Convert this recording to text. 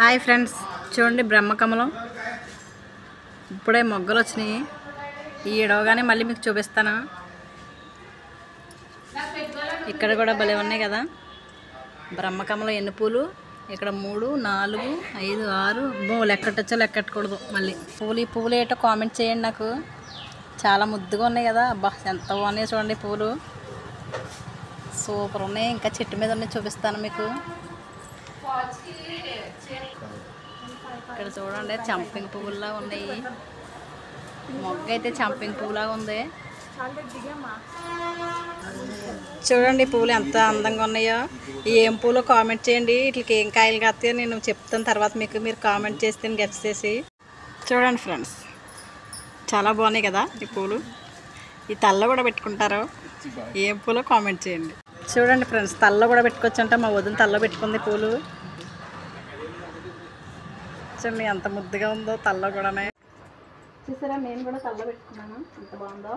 Hi friends, చూడండి బ్రహ్మకమలం ఇప్పుడే మొగ్గలు వచ్చినాయి. ఈ ఎడవగానే మళ్ళీ మీకు చూపిస్తాను. ఇక్కడ కూడా భలే ఉన్నాయి కదా బ్రహ్మకమలం. ఎన్ని పూలు ఇక్కడ 3, 4, 5, 6 లెక్కట్టచ్చో లెక్కట్టకూడదు. మళ్ళీ ఈ పూలు ఏంటో కామెంట్ చేయండి. నాకు చాలా ముద్దుగా ఉన్నాయి కదా. అబ్బా ఎంత బాగున్నాయి చూడండి, పూలు సూపర్ ఉన్నాయి. ఇంకా చెట్టు మీద ఉన్నాయి, చూపిస్తాను మీకు. ఇక్కడ చూడండి చంపింగ్ పువ్వులా ఉన్నాయి. మొగ్గ అయితే చంపింగ్ పువ్వులాగా ఉంది. చూడండి పూలు ఎంత అందంగా ఉన్నాయో. ఏం పూలో కామెంట్ చేయండి. వీటికి ఏం కాయలు కాస్తాయో నేను చెప్తాను తర్వాత మీకు. మీరు కామెంట్ చేస్తే గెస్ట్ చేసి చూడండి ఫ్రెండ్స్, చాలా బాగున్నాయి కదా ఈ పూలు. ఈ తల్ల కూడా పెట్టుకుంటారు. ఏం పూలో కామెంట్ చేయండి. చూడండి ఫ్రెండ్స్, తల్ల కూడా పెట్టుకోవచ్చు అంట. మా వదిన తల్ల పెట్టుకుంది పూలు. చూడండి ఎంత ముద్దుగా ఉందో తల్ల కూడానే. చూసారా, నేను కూడా తల్ల పెట్టుకున్నాను, ఎంత బాగుందో.